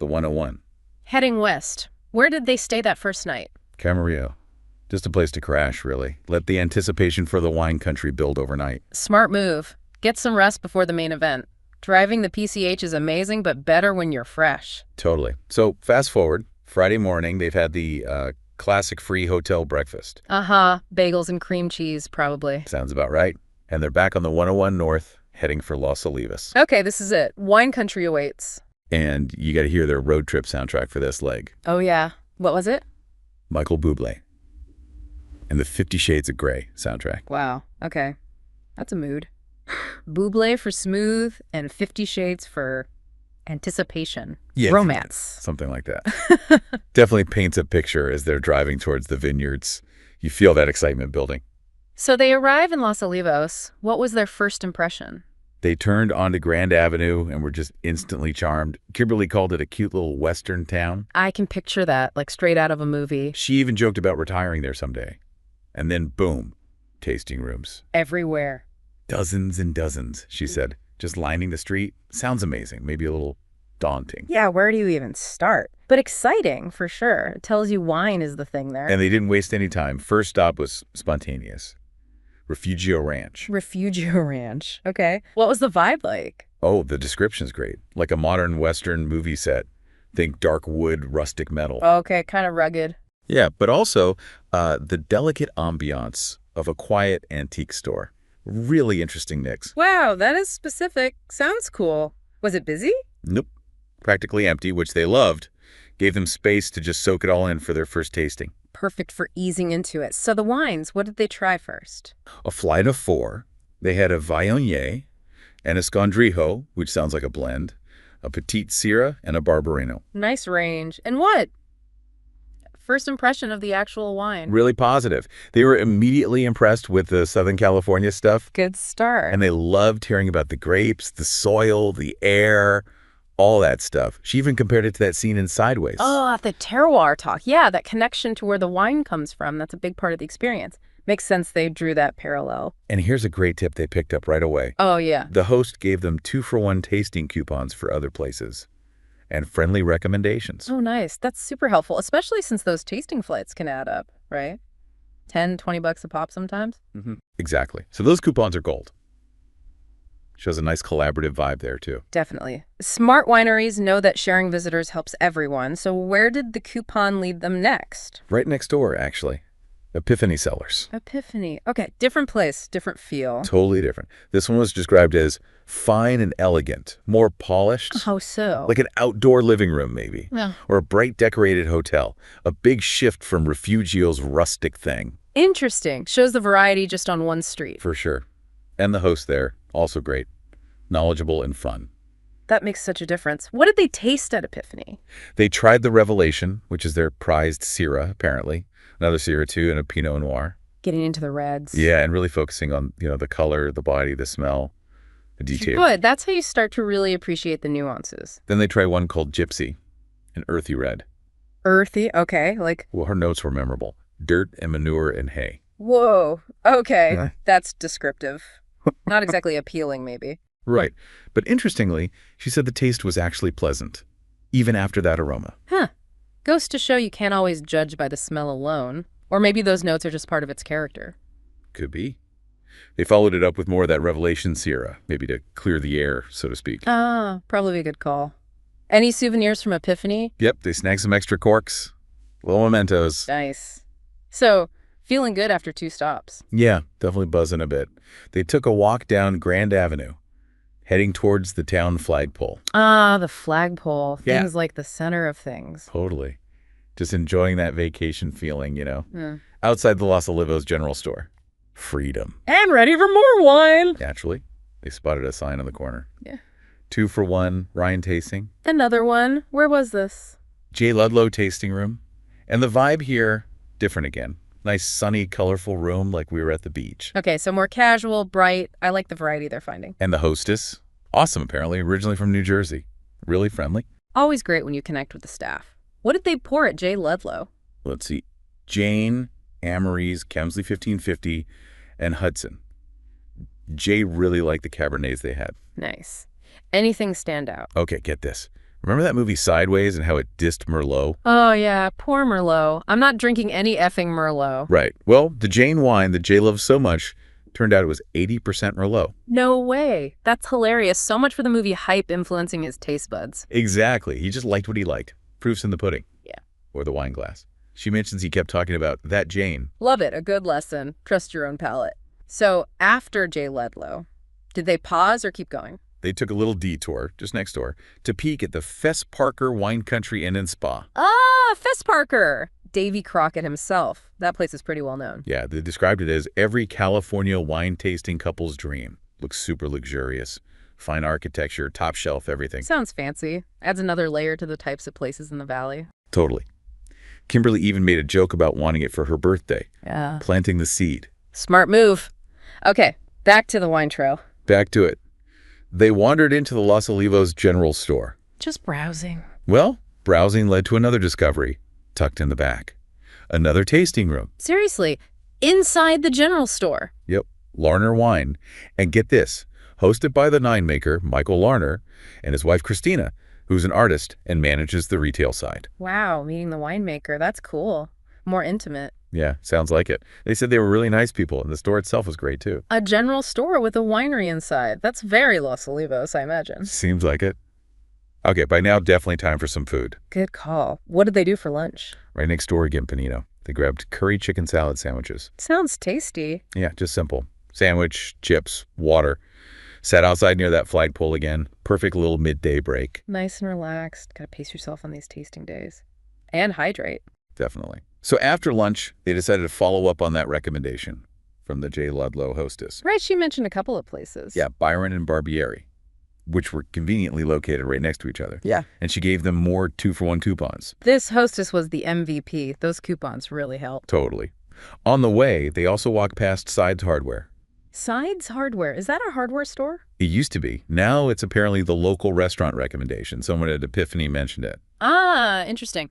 the 101. Heading west. Where did they stay that first night? Camarillo. Just a place to crash, really. Let the anticipation for the wine country build overnight. Smart move. Get some rest before the main event. Driving the PCH is amazing, but better when you're fresh. Totally. So fast forward, Friday morning, they've had the classic free hotel breakfast. Bagels and cream cheese, probably. Sounds about right. And they're back on the 101 North, heading for Los Olivos. Okay, this is it. Wine country awaits. And you got to hear their road trip soundtrack for this leg. Oh, yeah. What was it? Michael Bublé and the 50 Shades of Grey soundtrack. Wow. Okay. That's a mood. Bublé for smooth and 50 Shades for anticipation. Yeah, romance. Something like that. Definitely paints a picture as they're driving towards the vineyards. You feel that excitement building. So they arrive in Los Olivos. What was their first impression? They turned onto Grand Avenue and were just instantly charmed. Kimberly called it a cute little western town. I can picture that, like straight out of a movie. She even joked about retiring there someday. And then, boom, tasting rooms. Everywhere. Dozens and dozens, she said. Just lining the street. Sounds amazing, maybe a little daunting. Yeah, where do you even start? But exciting, for sure. It tells you wine is the thing there. And they didn't waste any time. First stop was spontaneous. Refugio Ranch. Refugio Ranch. Okay. What was the vibe like? Oh, the description's great. Like a modern Western movie set. Think dark wood, rustic metal. Okay, kind of rugged. Yeah, but also the delicate ambiance of a quiet antique store. Really interesting mix. Wow, that is specific. Sounds cool. Was it busy? Nope. Practically empty, which they loved. Gave them space to just soak it all in for their first tasting. Perfect for easing into it. So the wines, what did they try first? A flight of 4. They had a Viognier, an Escondrijo, which sounds like a blend, a Petite Syrah, and a Barbarino. Nice range. And what? First impression of the actual wine. Really positive. They were immediately impressed with the Southern California stuff. Good start. And they loved hearing about the grapes, the soil, the air, all that stuff. She even compared it to that scene in Sideways. Oh, the terroir talk. Yeah, that connection to where the wine comes from. That's a big part of the experience. Makes sense they drew that parallel. And here's a great tip they picked up right away. Oh, yeah. The host gave them 2-for-1 tasting coupons for other places and friendly recommendations. Oh, nice. That's super helpful, especially since those tasting flights can add up, right? 10, 20 bucks a pop sometimes. Exactly. So those coupons are gold. Shows a nice collaborative vibe there, too. Definitely. Smart wineries know that sharing visitors helps everyone. So where did the coupon lead them next? Right next door, actually. Epiphany Cellars. Epiphany. Okay, different place, different feel. Totally different. This one was described as fine and elegant, more polished. How so? Like an outdoor living room, maybe. Yeah. Or a bright decorated hotel. A big shift from Refugio's rustic thing. Interesting. Shows the variety just on one street. For sure. And the host there, also great. Knowledgeable and fun. That makes such a difference. What did they taste at Epiphany? They tried the Revelation, which is their prized Syrah, apparently. Another Syrah, too, and a Pinot Noir. Getting into the reds. Yeah, and really focusing on, the color, the body, the smell, the detail. Good. That's how you start to really appreciate the nuances. Then they try one called Gypsy, an earthy red. Earthy? Okay, like... Well, her notes were memorable. Dirt and manure and hay. Whoa. Okay. That's descriptive. Not exactly appealing, maybe. Right. But interestingly, she said the taste was actually pleasant, even after that aroma. Huh. Goes to show you can't always judge by the smell alone. Or maybe those notes are just part of its character. Could be. They followed it up with more of that Revelation Syrah, maybe to clear the air, so to speak. Ah, probably a good call. Any souvenirs from Epiphany? Yep, they snagged some extra corks. Little mementos. Nice. So, feeling good after 2 stops. Yeah, definitely buzzing a bit. They took a walk down Grand Avenue, heading towards the town flagpole. Ah, the flagpole. Yeah. Things like the center of things. Totally. Just enjoying that vacation feeling, Outside the Los Olivos general store. Freedom. And ready for more wine. Naturally, they spotted a sign on the corner. Yeah. 2-for-1 Rhine tasting. Another one. Where was this? J. Ludlow tasting room. And the vibe here, different again. Nice, sunny, colorful room like we were at the beach. Okay, so more casual, bright. I like the variety they're finding. And the hostess, awesome apparently, originally from New Jersey. Really friendly. Always great when you connect with the staff. What did they pour at J. Ludlow? Let's see. Jane, Amory's, Kemsley 1550, and Hudson. Jay really liked the Cabernets they had. Nice. Anything stand out? Okay, get this. Remember that movie Sideways and how it dissed Merlot? Oh, yeah, poor Merlot. I'm not drinking any effing Merlot. Right. Well, the Jane wine that Jay loves so much turned out it was 80% Merlot. No way. That's hilarious. So much for the movie hype influencing his taste buds. Exactly. He just liked what he liked. Proof's in the pudding. Yeah. Or the wine glass. She mentions he kept talking about that Jane. Love it. A good lesson. Trust your own palate. So after Jay Ledlow, did they pause or keep going? They took a little detour, just next door, to peek at the Fess Parker Wine Country Inn and Spa. Ah, Fess Parker. Davy Crockett himself. That place is pretty well known. Yeah, they described it as every California wine-tasting couple's dream. Looks super luxurious. Fine architecture, top shelf, everything. Sounds fancy. Adds another layer to the types of places in the valley. Totally. Kimberly even made a joke about wanting it for her birthday. Yeah. Planting the seed. Smart move. Okay, back to the wine trail. Back to it. They wandered into the Los Olivos general store. Just browsing. Well, browsing led to another discovery, tucked in the back. Another tasting room. Seriously, inside the general store. Yep, Larner Wine. And get this, hosted by the Nine Maker, Michael Larner, and his wife Christina, who's an artist and manages the retail side. Wow, meeting the winemaker. That's cool. More intimate. Yeah, sounds like it. They said they were really nice people, and the store itself was great, too. A general store with a winery inside. That's very Los Olivos, I imagine. Seems like it. Okay, by now, definitely time for some food. Good call. What did they do for lunch? Right next door again, Panino. They grabbed curry chicken salad sandwiches. Sounds tasty. Yeah, just simple. Sandwich, chips, water. Sat outside near that flagpole again. Perfect little midday break. Nice and relaxed. Gotta pace yourself on these tasting days. And hydrate. Definitely. So after lunch, they decided to follow up on that recommendation from the J. Ludlow hostess. Right, she mentioned a couple of places. Yeah, Byron and Barbieri, which were conveniently located right next to each other. Yeah. And she gave them more 2-for-1 coupons. This hostess was the MVP. Those coupons really helped. Totally. On the way, they also walked past Sides Hardware. Sides Hardware. Is that a hardware store? It used to be. Now it's apparently the local restaurant recommendation. Someone at Epiphany mentioned it. Ah, interesting.